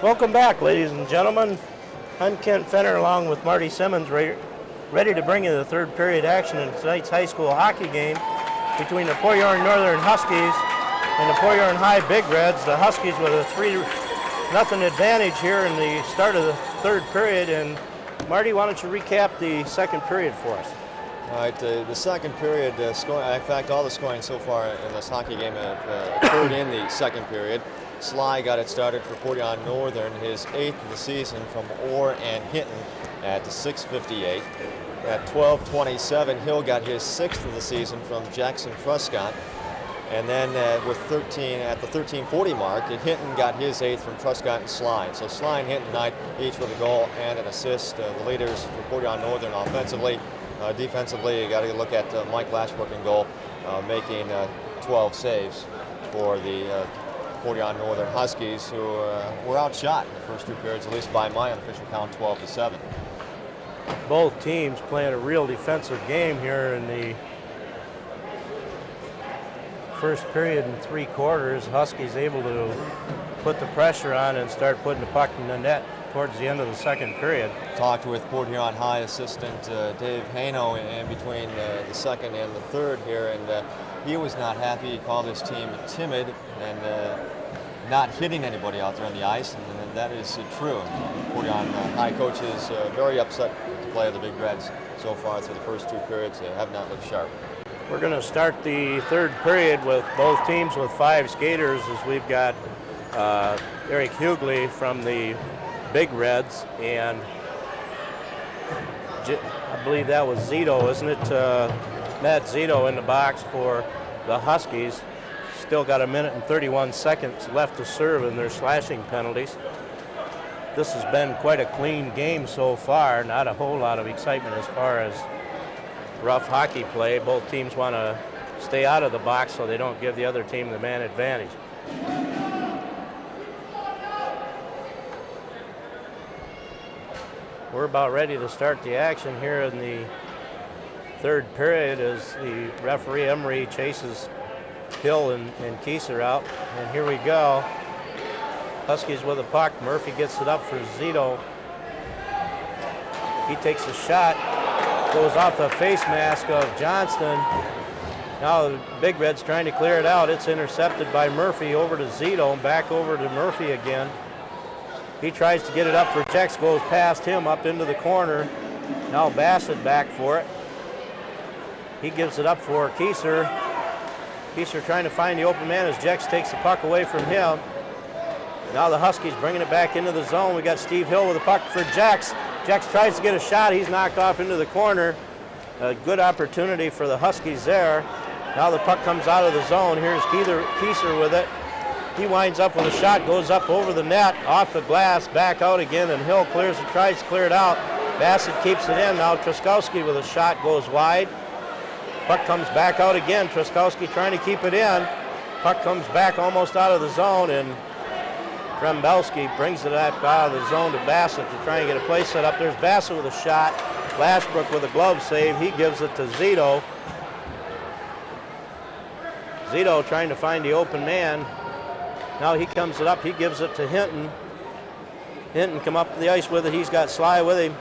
Welcome back, ladies and gentlemen. I'm Kent Fenner along with Marty Simmons, ready to bring you the third period action in tonight's high school hockey game between the Port Huron Northern Huskies and the Port Huron High Big Reds. The Huskies with a 3-0 advantage here in the start of the third period. And Marty, why don't you recap the second period for us? All right, the second period, scoring, in fact, all the scoring so far in this hockey game occurred in the second period. Sly got it started for Port Huron Northern, his 8th of the season from Orr and Hinton at the 6:58. At 12:27, Hill got his 6th of the season from Jackson Truscott. And then at the 13:40 mark, Hinton got his 8th from Truscott and Sly. So Sly and Hinton tonight, each with a goal and an assist. The leaders for Port Huron Northern offensively. Defensively, you got to look at Mike Lashbrook in goal, making 12 saves for the Port Huron Northern Huskies, who were outshot in the first two periods, at least by my unofficial count, 12-7. Both teams playing a real defensive game here in the first period and 3 quarters. Huskies able to put the pressure on and start putting the puck in the net towards the end of the second period. Talked with Port Huron High assistant Dave Haino in between the second and the third here, and he was not happy. He called his team timid and not hitting anybody out there on the ice, and that is true. Port Huron High coach is very upset with the play of the Big Reds so far through the first 2 periods. They have not looked sharp. We're going to start the third period with both teams with 5 skaters, as we've got Eric Hughley from the Big Reds, and I believe that was Zito, isn't it? Matt Zito in the box for the Huskies. Still got 1 minute and 31 seconds left to serve in their slashing penalties. This has been quite a clean game so far. Not a whole lot of excitement as far as rough hockey play. Both teams want to stay out of the box so they don't give the other team the man advantage. We're about ready to start the action here in the third period as the referee Emery chases Hill and Kieser out. And here we go. Huskies with a puck. Murphy gets it up for Zito. He takes a shot. Goes off the face mask of Johnston. Now the Big Red's trying to clear it out. It's intercepted by Murphy over to Zito and back over to Murphy again. He tries to get it up for Jex, goes past him up into the corner. Now Bassett back for it. He gives it up for Kieser. Kieser trying to find the open man as Jex takes the puck away from him. Now the Huskies bringing it back into the zone. We got Steve Hill with the puck for Jex. Jex tries to get a shot. He's knocked off into the corner. A good opportunity for the Huskies there. Now the puck comes out of the zone. Here's Kieser with it. He winds up with a shot, goes up over the net, off the glass, back out again, and Hill clears it, tries to clear it out. Bassett keeps it in. Now Truskowski with a shot goes wide. Puck comes back out again. Truskowski trying to keep it in. Puck comes back almost out of the zone, and Grembelski brings it out of the zone to Bassett to try and get a play set up. There's Bassett with a shot. Lashbrook with a glove save. He gives it to Zito. Zito trying to find the open man. Now he comes it up. He gives it to Hinton. Hinton come up the ice with it. He's got Sly with him.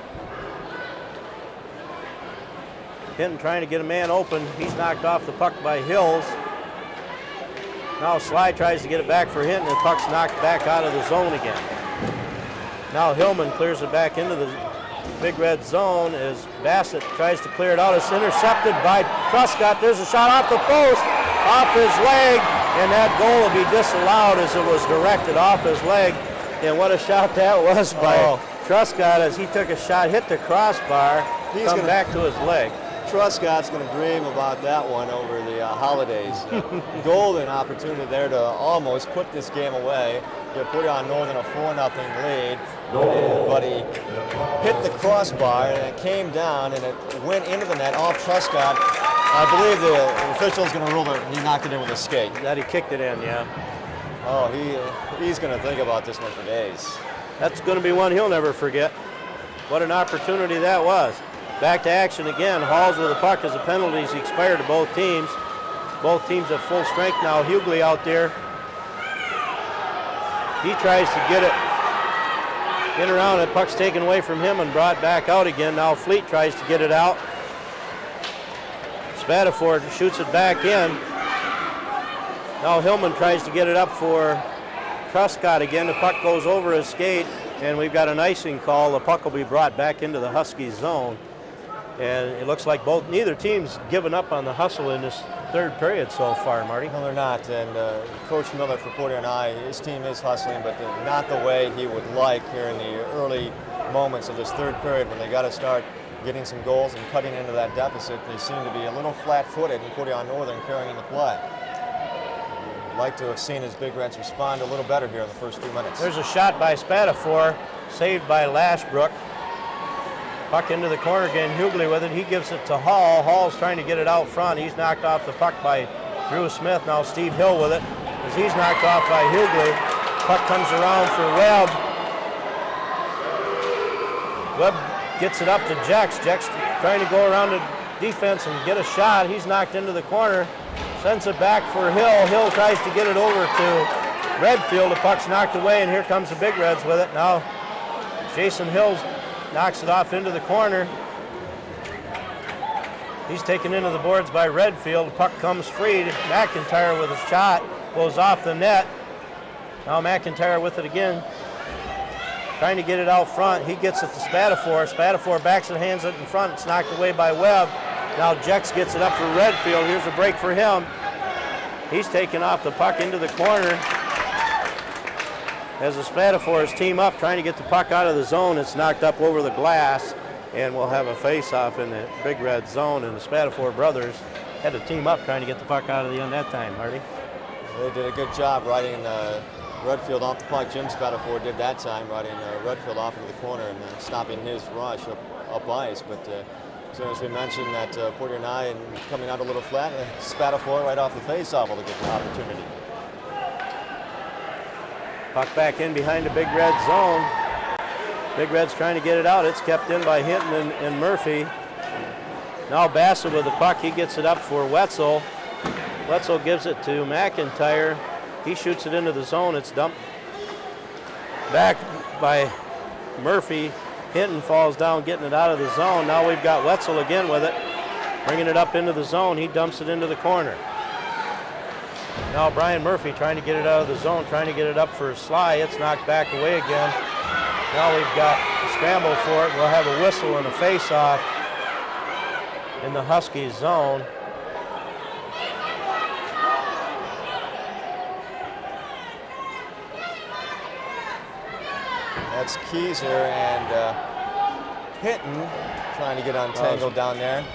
Hinton trying to get a man open. He's knocked off the puck by Hills. Now Sly tries to get it back for Hinton, and the puck's knocked back out of the zone again. Now Hillman clears it back into the Big Red zone as Bassett tries to clear it out. It's intercepted by Truscott. There's a shot off the post, off his leg, and that goal will be disallowed as it was directed off his leg. And what a shot that was by Truscott as he took a shot, hit the crossbar, come back to his leg. Truscott's going to dream about that one over the holidays. Golden opportunity there to almost put this game away. Put on Northern a 4-0 lead, but he hit the crossbar and it came down and it went into the net off Truscott. I believe the official's going to rule that he knocked it in with a skate. That he kicked it in, yeah. Oh, he's going to think about this one for days. That's going to be one he'll never forget. What an opportunity that was. Back to action again. Halls with the puck as the penalties expired to both teams. Both teams at full strength now. Hughley out there. He tries to get it In around, the puck's taken away from him and brought back out again. Now Fleet tries to get it out. Spatafor shoots it back in. Now Hillman tries to get it up for Truscott again. The puck goes over his skate, and we've got an icing call. The puck will be brought back into the Huskies zone. And it looks like neither team's given up on the hustle in this third period so far, Marty. No, they're not. And Coach Miller for Porter and his team is hustling, but not the way he would like here in the early moments of this third period when they got to start getting some goals and cutting into that deficit. They seem to be a little flat-footed, and Porter Northern carrying the play. I'd like to have seen his Big Reds respond a little better here in the first 2 minutes. There's a shot by Spatafor, saved by Lashbrook. Puck into the corner again, Hughley with it. He gives it to Hall. Hall's trying to get it out front. He's knocked off the puck by Drew Smith. Now Steve Hill with it as he's knocked off by Hughley. Puck comes around for Webb. Webb gets it up to Jex. Jex trying to go around the defense and get a shot. He's knocked into the corner. Sends it back for Hill. Hill tries to get it over to Redfield. The puck's knocked away, and here comes the Big Reds with it. Now Jason Hill knocks it off into the corner. He's taken into the boards by Redfield. The puck comes free. McIntyre with a shot. Goes off the net. Now McIntyre with it again. Trying to get it out front. He gets it to Spatafor. Spatafor backs it, hands it in front. It's knocked away by Webb. Now Jex gets it up for Redfield. Here's a break for him. He's taken off the puck into the corner. As the Spatafor's team up, trying to get the puck out of the zone, it's knocked up over the glass, and we'll have a face-off in the Big Red zone. And the Spatafor brothers had to team up trying to get the puck out of the end that time, Marty. They did a good job riding Redfield off the puck. Jim Spatafor did that time, riding Redfield off into the corner and stopping his rush up ice. But so as we mentioned, that Porter and coming out a little flat, Spatafor right off the face-off will get the opportunity. Puck back in behind the Big Red zone. Big Red's trying to get it out. It's kept in by Hinton and Murphy. Now Bassett with the puck. He gets it up for Wetzel. Wetzel gives it to McIntyre. He shoots it into the zone. It's dumped back by Murphy. Hinton falls down, getting it out of the zone. Now we've got Wetzel again with it. Bringing it up into the zone. He dumps it into the corner. Now Brian Murphy trying to get it out of the zone, trying to get it up for a Sly. It's knocked back away again. Now we've got a scramble for it. We'll have a whistle and a face-off in the Huskies zone. That's Keyser and Hinton trying to get untangled down there.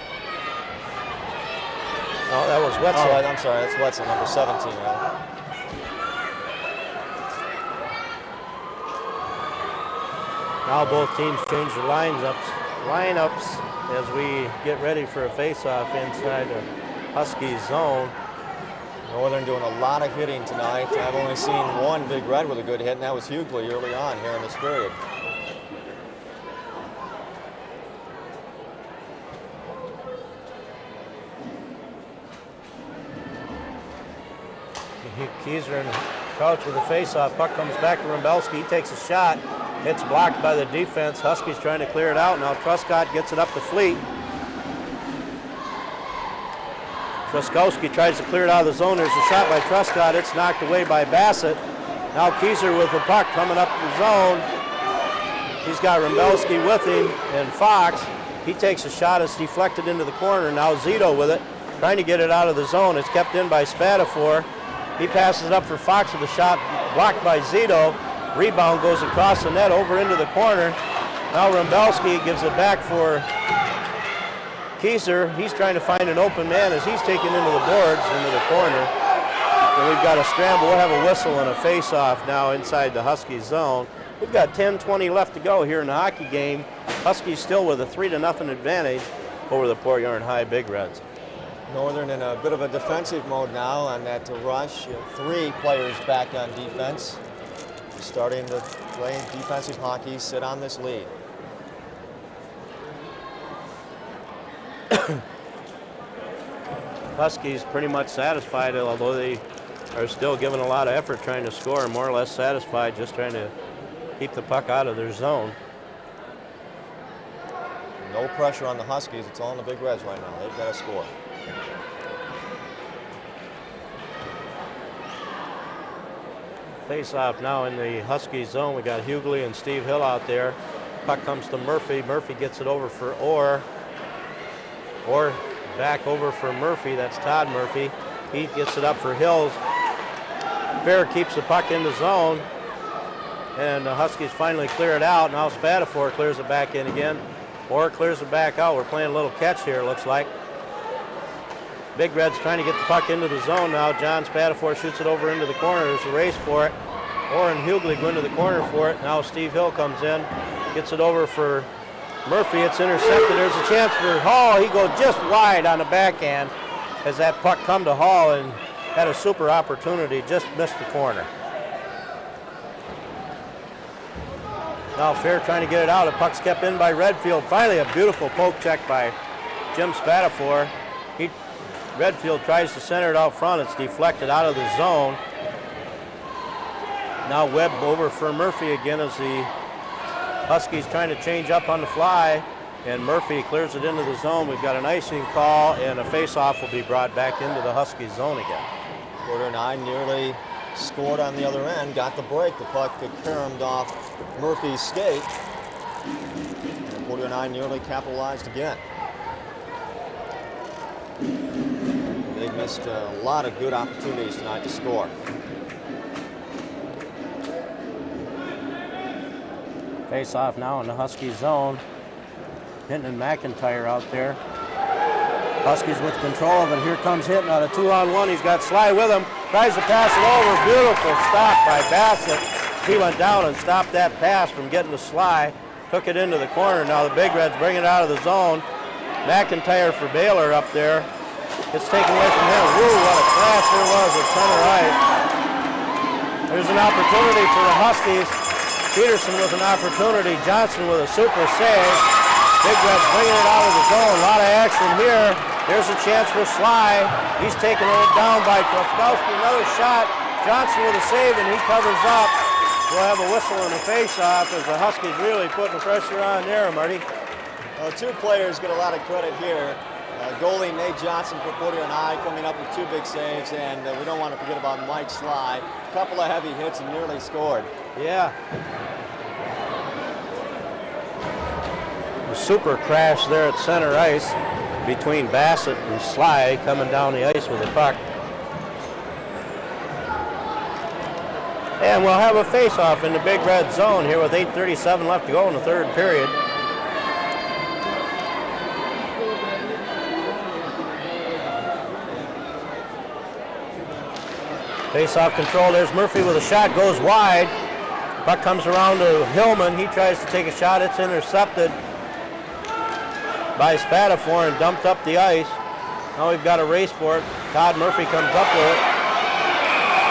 No, that was Wetzel. Oh, I'm sorry, that's Wetzel, number 17, rather. Now both teams change their lineups as we get ready for a face-off inside the Huskies zone. Northern doing a lot of hitting tonight. I've only seen one Big Red with a good hit, and that was Hughley early on here in this period. Keyser and Crouch with a face-off. Puck comes back to Rumbelski. He takes a shot. It's blocked by the defense. Huskies trying to clear it out. Now Truscott gets it up to Fleet. Truskowski tries to clear it out of the zone. There's a shot by Truscott. It's knocked away by Bassett. Now Keyser with the puck coming up the zone. He's got Rumbelski with him and Fox. He takes a shot. It's deflected into the corner. Now Zito with it, trying to get it out of the zone. It's kept in by Spatafor. He passes it up for Fox with a shot blocked by Zito. Rebound goes across the net over into the corner. Now Rumbelski gives it back for Keyser. He's trying to find an open man as he's taken into the boards into the corner. And we've got a scramble. We'll have a whistle and a face-off now inside the Huskies zone. We've got 10-20 left to go here in the hockey game. Huskies still with a 3-0 advantage over the Port Huron High Big Reds. Northern in a bit of a defensive mode now on that rush. 3 players back on defense. Starting to play defensive hockey, sit on this lead. Huskies pretty much satisfied, although they are still giving a lot of effort trying to score, more or less satisfied, just trying to keep the puck out of their zone. No pressure on the Huskies. It's all on the Big Reds right now. They've got to score. Face-off now in the Husky zone. We got Hughley and Steve Hill out there. Puck comes to Murphy. Murphy gets it over for Orr. Orr back over for Murphy. That's Todd Murphy. He gets it up for Hills. Fair keeps the puck in the zone. And the Huskies finally clear it out. Now Spatafor clears it back in again. Orr clears it back out. We're playing a little catch here, it looks like. Big Red's trying to get the puck into the zone now. John Spatafor shoots it over into the corner. There's a race for it. Orr and Hughley go into the corner for it. Now Steve Hill comes in, gets it over for Murphy. It's intercepted. There's a chance for Hall. He goes just wide on the backhand as that puck come to Hall and had a super opportunity, just missed the corner. Now Fair trying to get it out. The puck's kept in by Redfield. Finally a beautiful poke check by Jim Spatafor. Redfield tries to center it out front. It's deflected out of the zone. Now Webb over for Murphy again as the Huskies trying to change up on the fly. And Murphy clears it into the zone. We've got an icing call, and a face-off will be brought back into the Huskies zone again. Quarter 9 nearly scored on the other end. Got the break. The puck caromed off Murphy's skate. And quarter 9 nearly capitalized again. They missed a lot of good opportunities tonight to score. Face off now in the Husky zone. Hinton and McIntyre out there. Huskies with control of it. Here comes Hinton on a 2-on-1. He's got Sly with him. Tries to pass it over. Beautiful stop by Bassett. He went down and stopped that pass from getting to Sly. Took it into the corner. Now the Big Reds bring it out of the zone. McIntyre for Baylor up there. It's taken away from him. Woo, what a crash there was at center ice. There's an opportunity for the Huskies. Peterson with an opportunity. Johnson with a super save. Big Reds bringing it out of the zone. A lot of action here. There's a chance for Sly. He's taking it down by Troskowski. Another shot. Johnson with a save, and he covers up. We'll have a whistle and a face-off as the Huskies really putting the pressure on there, Marty. Well, two players get a lot of credit here. Goalie Nate Johnson for Porter and I coming up with two big saves, and we don't want to forget about Mike Sly. A couple of heavy hits and nearly scored. Yeah. A super crash there at center ice between Bassett and Sly coming down the ice with the puck. And we'll have a face-off in the Big Red zone here with 8:37 left to go in the third period. Face-off control. There's Murphy with a shot, goes wide. Puck comes around to Hillman. He tries to take a shot. It's intercepted by Spatafor and dumped up the ice. Now we've got a race for it. Todd Murphy comes up with it.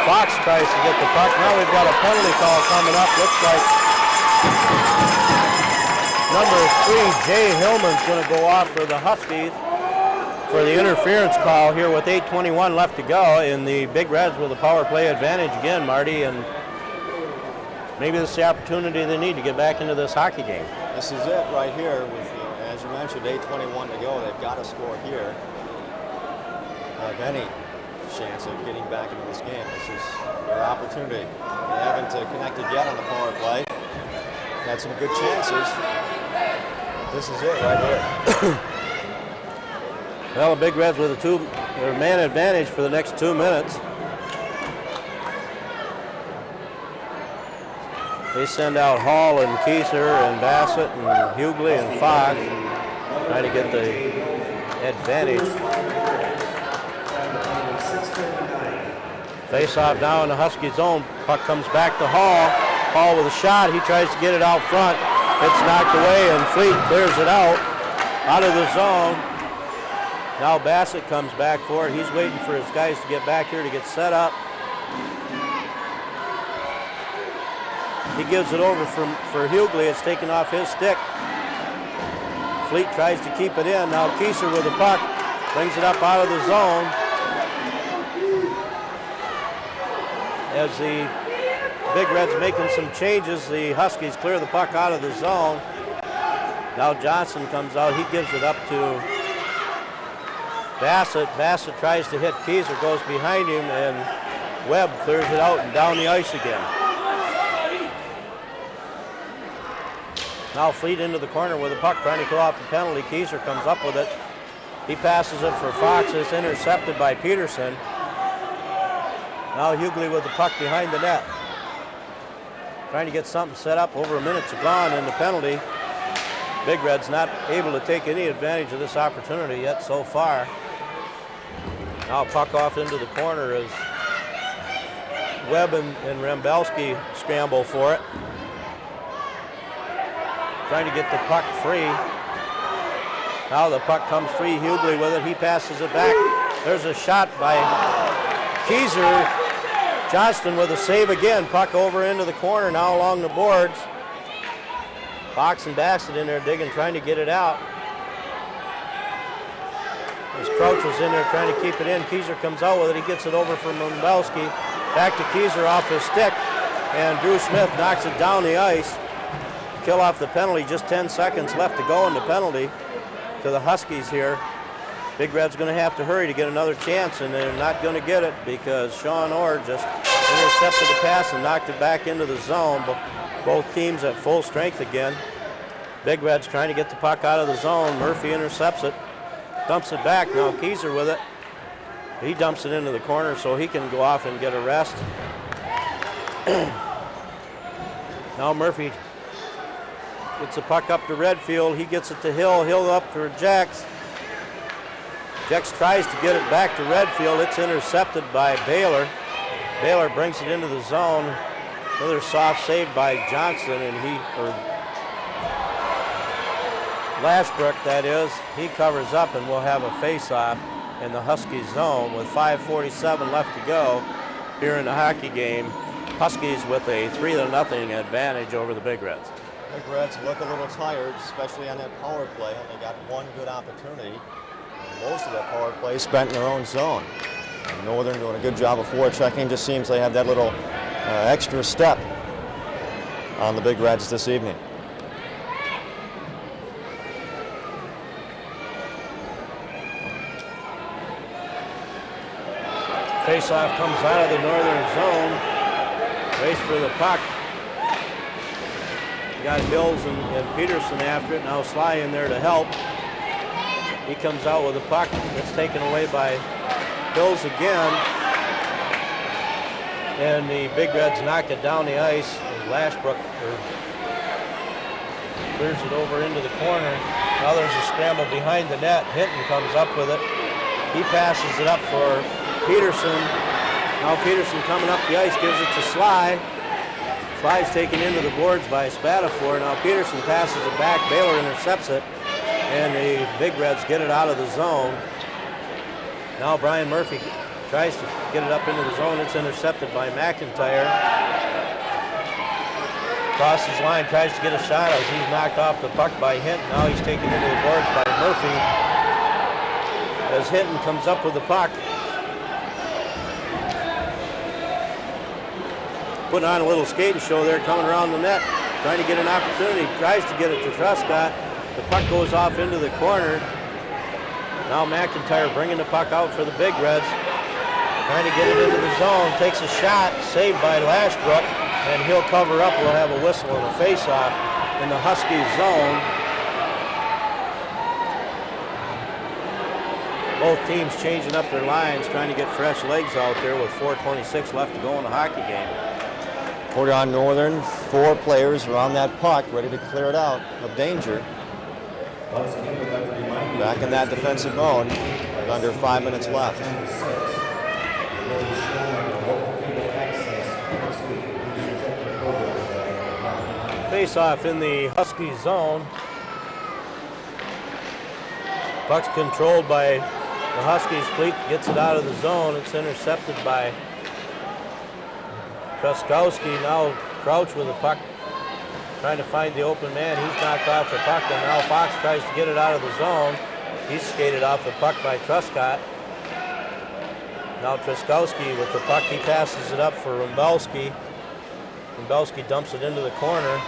Fox tries to get the puck. Now we've got a penalty call coming up. Looks like number 3, Jay Hillman's going to go off for the Huskies for the interference call here with 8:21 left to go, and the Big Reds with a power play advantage again, Marty, and maybe this is the opportunity they need to get back into this hockey game. This is it right here with, as you mentioned, 8:21 to go. They've got to score here. Have any chance of getting back into this game. This is their opportunity. They haven't connected yet on the power play. Had some good chances. This is it right here. Well, the Big Reds with a man advantage for the next 2 minutes. They send out Hall and Kieser and Bassett and Hughley and Fox, trying to get the advantage. Face-off now in the Husky zone. Puck comes back to Hall. Hall with a shot. He tries to get it out front. It's knocked away, and Fleet clears it out of the zone. Now Bassett comes back for it. He's waiting for his guys to get back here to get set up. He gives it over for Hughley. It's taken off his stick. Fleet tries to keep it in. Now Kieser with the puck. Brings it up out of the zone. As the Big Reds making some changes. The Huskies clear the puck out of the zone. Now Johnson comes out. He gives it up to Bassett. Bassett tries to hit Keyser, goes behind him, and Webb clears it out and down the ice again. Now Fleet into the corner with the puck, trying to kill off the penalty. Keyser comes up with it. He passes it for Fox. It's intercepted by Peterson. Now Hughley with the puck behind the net. Trying to get something set up. Over a minute's gone in the penalty. Big Red's not able to take any advantage of this opportunity yet so far. Now puck off into the corner as Webb and Rembelski scramble for it. Trying to get the puck free. Now the puck comes free. Hughley with it. He passes it back. There's a shot by Keyser. Johnston with a save again. Puck over into the corner now along the boards. Fox and Bassett in there digging, trying to get it out. As Crouch was in there trying to keep it in, Keyser comes out with it. He gets it over from Rembelski. Back to Keyser off his stick. And Drew Smith knocks it down the ice. Kill off the penalty. Just 10 seconds left to go in the penalty to the Huskies here. Big Red's going to have to hurry to get another chance, and they're not going to get it because Sean Orr just intercepted the pass and knocked it back into the zone. Both teams at full strength again. Big Red's trying to get the puck out of the zone. Murphy intercepts it, dumps it back. Now Keyser with it. He dumps it into the corner so he can go off and get a rest. Now Murphy gets the puck up to Redfield. He gets it to Hill. Hill up to Jex. Jex tries to get it back to Redfield. It's intercepted by Baylor. Baylor brings it into the zone. Another soft save by Johnson, and Lashbrook, that is. He covers up, and we'll have a face-off in the Husky zone with 5:47 left to go here in the hockey game. Huskies with a 3-0 advantage over the Big Reds. Big Reds look a little tired, especially on that power play. Only got one good opportunity. Most of that power play spent in their own zone. And Northern doing a good job of forechecking. Just seems they have that little extra step on the Big Reds this evening. Faceoff comes out of the Northern zone. Race for the puck. You got Hills and Peterson after it. Now Sly in there to help. He comes out with the puck. It's taken away by Hills again. And the Big Reds knock it down the ice. Lashbrook clears it over into the corner. Now there's a scramble behind the net. Hinton comes up with it. He passes it up for Peterson. Now Peterson coming up the ice, gives it to Sly. Sly's taken into the boards by Spatafor. Now Peterson passes it back. Baylor intercepts it. And the Big Reds get it out of the zone. Now Brian Murphy tries to get it up into the zone. It's intercepted by McIntyre. Crosses line, tries to get a shot as he's knocked off the puck by Hinton. Now he's taken into the boards by Murphy. As Hinton comes up with the puck. Putting on a little skating show there, coming around the net. Trying to get an opportunity. Tries to get it to Truscott. The puck goes off into the corner. Now McIntyre bringing the puck out for the Big Reds. Trying to get it into the zone. Takes a shot. Saved by Lashbrook. And he'll cover up. We'll have a whistle and a face-off in the Huskies zone. Both teams changing up their lines, trying to get fresh legs out there with 4:26 left to go in the hockey game. Portage Northern, 4 players around that puck, ready to clear it out of danger. Back in that defensive zone with under 5 minutes left. Face-off in the Husky zone. Puck's controlled by the Huskies. Fleet gets it out of the zone. It's intercepted by Truskowski. Now Crouch with the puck, trying to find the open man. He's knocked off the puck, and now Fox tries to get it out of the zone. He's skated off the puck by Truscott. Now Truskowski with the puck. He passes it up for Rembelski. Rembelski dumps it into the corner.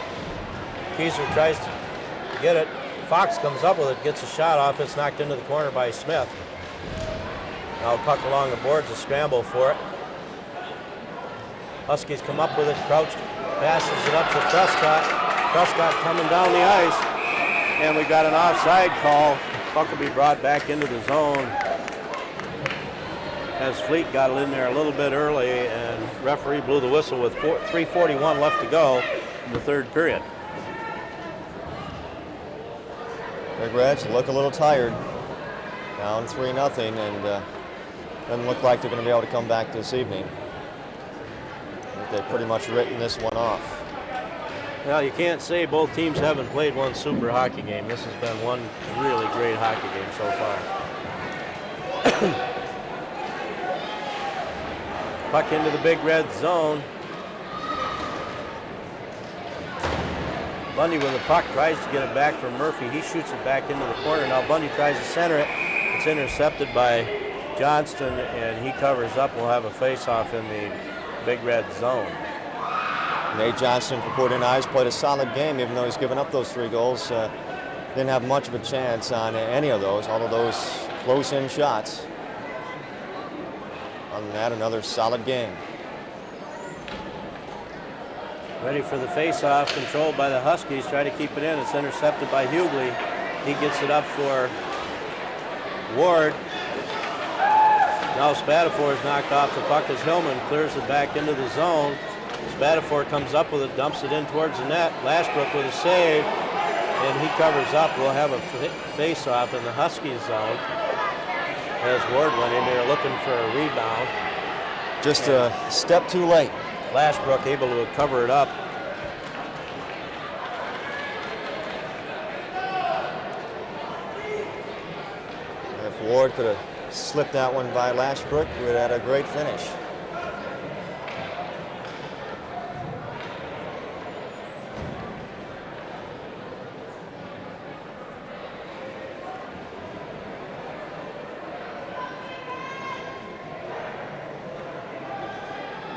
Kieser tries to get it. Fox comes up with it, gets a shot off. It's knocked into the corner by Smith. Now puck along the boards, a scramble for it. Huskies come up with it. Crouch passes it up to Prescott. Prescott coming down the ice. And we got an offside call. Puck will be brought back into the zone as Fleet got it in there a little bit early, and referee blew the whistle with 3:41 left to go in the third period. Big Reds look a little tired. Down 3-0, and doesn't look like they're going to be able to come back this evening. I think they've pretty much written this one off. Well, you can't say both teams haven't played one super hockey game. This has been one really great hockey game so far. Puck into the Big Red zone. Bundy with the puck tries to get it back from Murphy. He shoots it back into the corner. Now Bundy tries to center it. It's intercepted by Johnston, and he covers up. We'll have a face-off in the Big Red zone. Nate Johnston for Portland Eyes played a solid game, even though he's given up those 3 goals. Didn't have much of a chance on any of those, all of those close-in shots. Other than that, another solid game. Ready for the face-off, controlled by the Huskies. Try to keep it in. It's intercepted by Hughley. He gets it up for Ward. Now Spatafor is knocked off the puck as Hillman clears it back into the zone. Spatafor comes up with it, dumps it in towards the net. Lashbrook with a save, and he covers up. We'll have a face-off in the Huskies zone as Ward went in there looking for a rebound. Just a step too late. Lashbrook able to cover it up. If Ward could have slipped that one by Lashbrook, we would have had a great finish.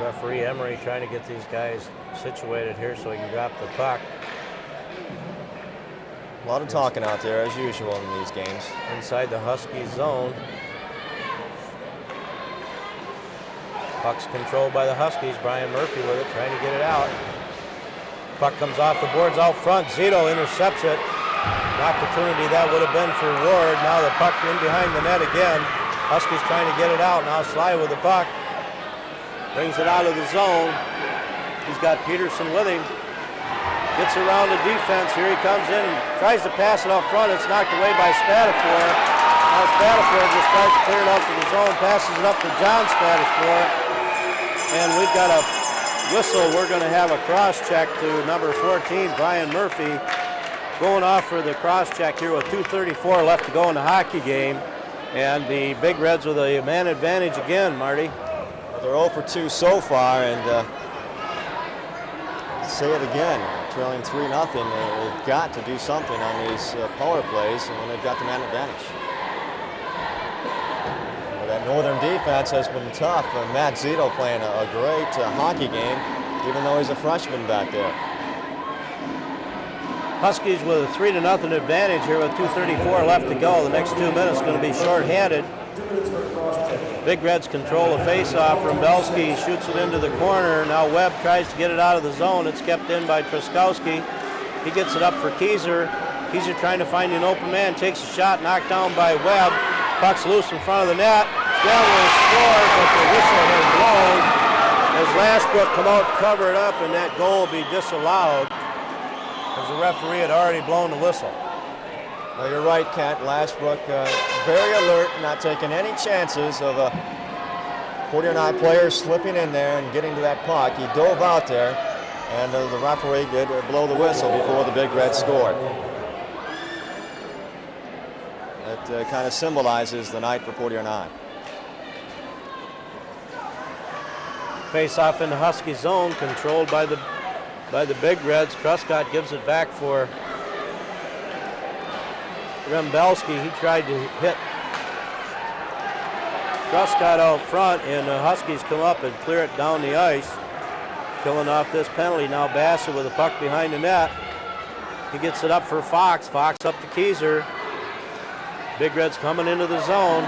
Referee Emery trying to get these guys situated here so he can drop the puck. A lot of talking out there, as usual in these games. Inside the Huskies zone. Puck's controlled by the Huskies. Brian Murphy with it, trying to get it out. Puck comes off the boards out front. Zito intercepts it. An opportunity that would have been for Ward. Now the puck in behind the net again. Huskies trying to get it out. Now Sly with the puck. Brings it out of the zone. He's got Peterson with him. Gets around the defense. Here he comes in and tries to pass it up front. It's knocked away by Spatafor. Now Spatafor just tries to clear it out to the zone, passes it up to John Spatafor. And we've got a whistle. We're going to have a cross-check to number 14, Brian Murphy, going off for the cross-check here with 2:34 left to go in the hockey game. And the Big Reds with a man advantage again, Marty. They're 0 for 2 so far, and say it again, trailing 3-0. They've got to do something on these power plays, and when they've got the man advantage. Well, that Northern defense has been tough. Matt Zito playing a great hockey game, even though he's a freshman back there. Huskies with a 3-0 advantage here with 2:34 left to go. The next 2 minutes going to be shorthanded. Big Reds control the face-off. Rembelski shoots it into the corner. Now Webb tries to get it out of the zone. It's kept in by Truskowski. He gets it up for Kieser. Kieser trying to find an open man. Takes a shot, knocked down by Webb. Puck's loose in front of the net. Down will score, but the whistle has blown as Lashbrook come out and cover it up, and that goal will be disallowed as the referee had already blown the whistle. Well, you're right, Kent. Lashbrook very alert, not taking any chances of a 49 player slipping in there and getting to that puck. He dove out there, and the referee did blow the whistle before the Big Reds scored. That kind of symbolizes the night for 49. Face-off in the Husky zone, controlled by the Big Reds. Truscott gives it back for Rembelski. He tried to hit Truscott out front, and the Huskies come up and clear it down the ice. Killing off this penalty. Now Bassett with the puck behind the net. He gets it up for Fox. Fox up to Keyser. Big Red's coming into the zone.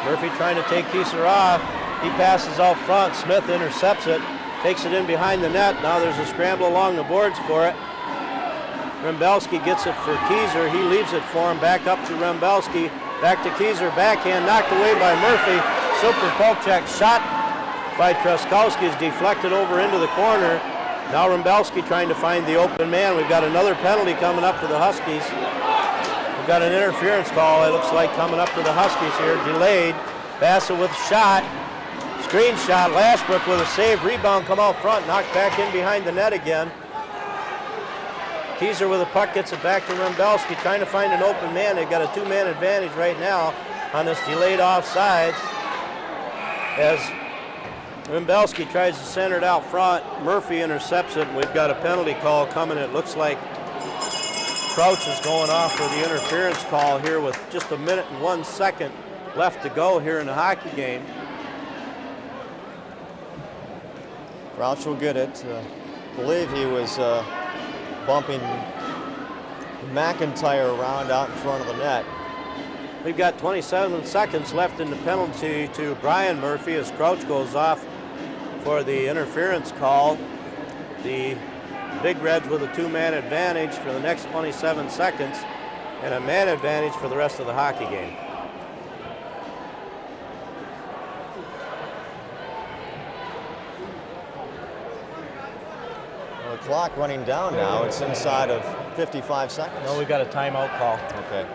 Murphy trying to take Keyser off. He passes out front. Smith intercepts it. Takes it in behind the net. Now there's a scramble along the boards for it. Rembelski gets it for Keyser. He leaves it for him. Back up to Rembelski. Back to Keyser. Backhand knocked away by Murphy. Super poke check shot by Truskowski is deflected over into the corner. Now Rembelski trying to find the open man. We've got another penalty coming up to the Huskies. We've got an interference call, it looks like, coming up to the Huskies here. Delayed. Bassett with a shot. Screen shot. Lashbrook with a save. Rebound come out front. Knocked back in behind the net again. Keyser with a puck gets it back to Rembelski. Trying to find an open man. They've got a two-man advantage right now on this delayed offsides. As Rembelski tries to center it out front. Murphy intercepts it, and we've got a penalty call coming. It looks like Crouch is going off for the interference call here with just a minute and 1 second left to go here in the hockey game. Crouch will get it. I believe he was bumping McIntyre around out in front of the net. We've got 27 seconds left in the penalty to Brian Murphy as Crouch goes off for the interference call. The Big Reds with a two-man advantage for the next 27 seconds and a man advantage for the rest of the hockey game. Well, the clock running down now. It's inside of 55 seconds. No, we've got a timeout call. Okay.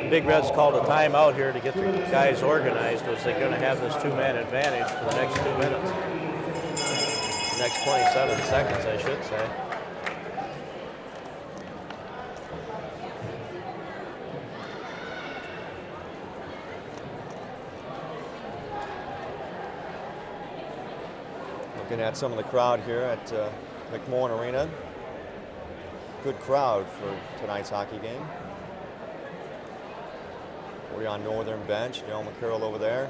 Big Reds called a timeout here to get the guys organized, as they're going to have this two-man advantage for the next 2 minutes. Next 27 seconds, I should say. Looking at some of the crowd here at McMorran Arena. Good crowd for tonight's hockey game. We're on Northern bench. Joe McCarroll over there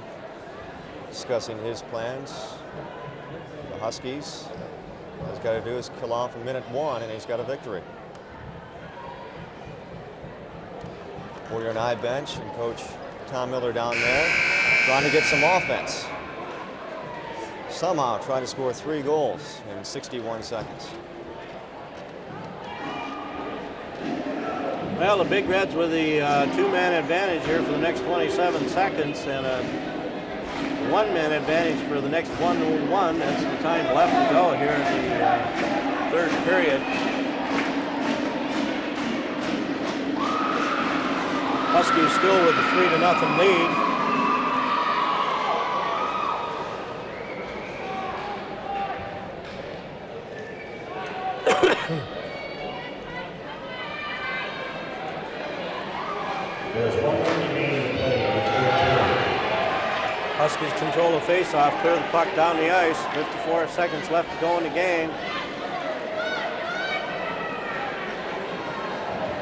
discussing his plans. The Huskies, all he's got to do is kill off in minute 1 and he's got a victory. Warrior and I bench and Coach Tom Miller down there trying to get some offense. Somehow try to score 3 goals in 61 seconds. Well, the Big Reds with the two-man advantage here for the next 27 seconds and a one-man advantage for the next 1-1. That's the time left to go here in the third period. Huskies still with the 3-0 lead. Huskies control the face-off, clear the puck down the ice. 54 seconds left to go in the game.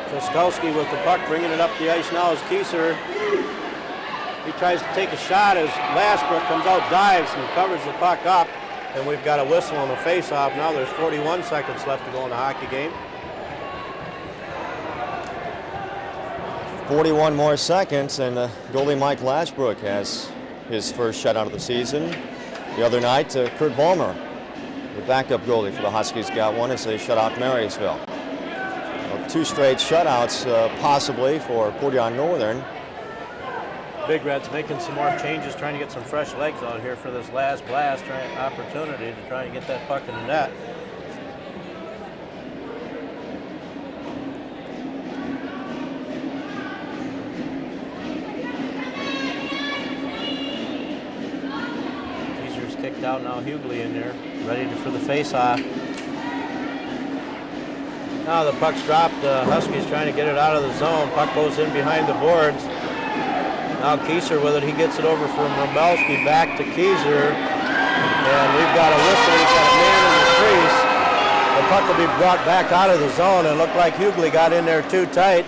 Truskowski with the puck, bringing it up the ice now is Keyser. He tries to take a shot as Lashbrook comes out, dives, and covers the puck up. And we've got a whistle on the face-off. Now there's 41 seconds left to go in the hockey game. 41 more seconds, and goalie Mike Lashbrook has his first shutout of the season. The other night, Kurt Vollmer, the backup goalie for the Huskies, got one as they shut out Marysville. Well, 2 straight shutouts possibly for Portage Northern. Big Reds making some more changes, trying to get some fresh legs out here for this last blast opportunity to try and get that puck in the net. Kicked out now, Hughley in there, ready for the face-off. Now the puck's dropped. The Huskies trying to get it out of the zone. Puck goes in behind the boards. Now Keyser with it. He gets it over from Rembelski back to Keyser. And we've got a whistle. We've got a man in the crease. The puck will be brought back out of the zone. It looked like Hughley got in there too tight.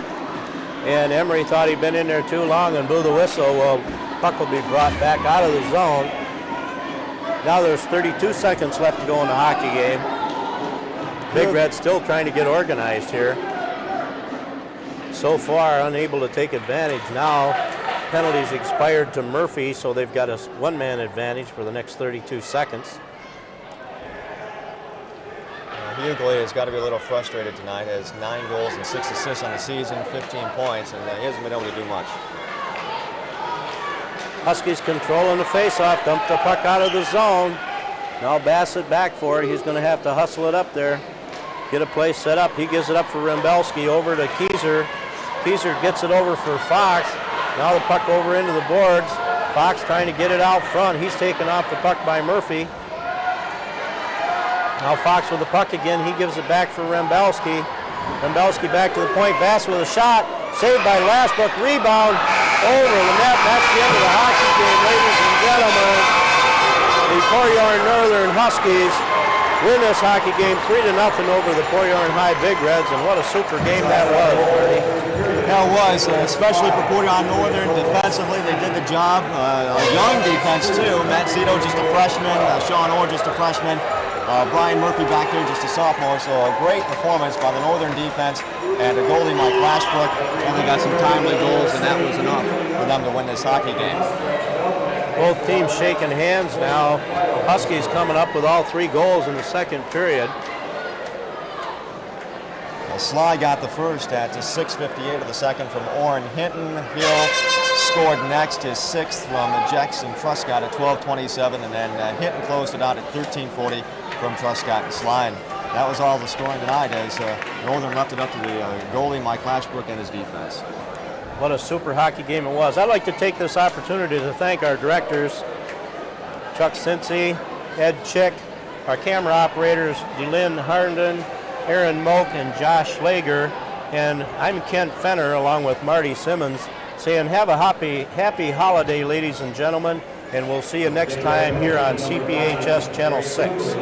And Emery thought he'd been in there too long and blew the whistle. Well, puck will be brought back out of the zone. Now there's 32 seconds left to go in the hockey game. Big Red still trying to get organized here. So far unable to take advantage. Now penalties expired to Murphy, so they've got a one-man advantage for the next 32 seconds. Hughley has got to be a little frustrated tonight. Has 9 goals and 6 assists on the season, 15 points, and he hasn't been able to do much. Huskies controlling the faceoff, dump the puck out of the zone. Now Bassett back for it. He's going to have to hustle it up there. Get a play set up. He gives it up for Rembelski over to Kieser. Kieser gets it over for Fox. Now the puck over into the boards. Fox trying to get it out front. He's taken off the puck by Murphy. Now Fox with the puck again. He gives it back for Rembelski. Rembelski back to the point. Bassett with a shot. Saved by Lashbrook. Rebound over the net. That's the end of the hockey game, ladies and gentlemen. The Port-Huron Northern Huskies win this hockey game 3-0 over the Port-Huron High Big Reds, and what a super game that was, Bernie. Yeah, it was, especially for Port-Huron Northern. Defensively, they did the job. A young defense, too. Matt Zito, just a freshman. Sean Orr, just a freshman. Brian Murphy back there, just a sophomore. So a great performance by the Northern defense. And a goalie, Mike Lashbrook, only got some timely goals, and that was enough for them to win this hockey game. Both teams shaking hands now. Huskies coming up with all 3 goals in the second period. Sly got the first at 6:58 of the second from Orrin Hinton. Hill scored next, his 6th from Jackson Truscott at 12:27, and then Hinton closed it out at 13:40 from Truscott and Sly. That was all the scoring tonight as Northern left it up to the goalie, Mike Lashbrook, and his defense. What a super hockey game it was. I'd like to take this opportunity to thank our directors, Chuck Cincy, Ed Chick, our camera operators, DeLynn Harnden, Aaron Moak, and Josh Schlager. And I'm Kent Fenner along with Marty Simmons saying have a happy holiday, ladies and gentlemen, and we'll see you next time here on CPHS Channel 6.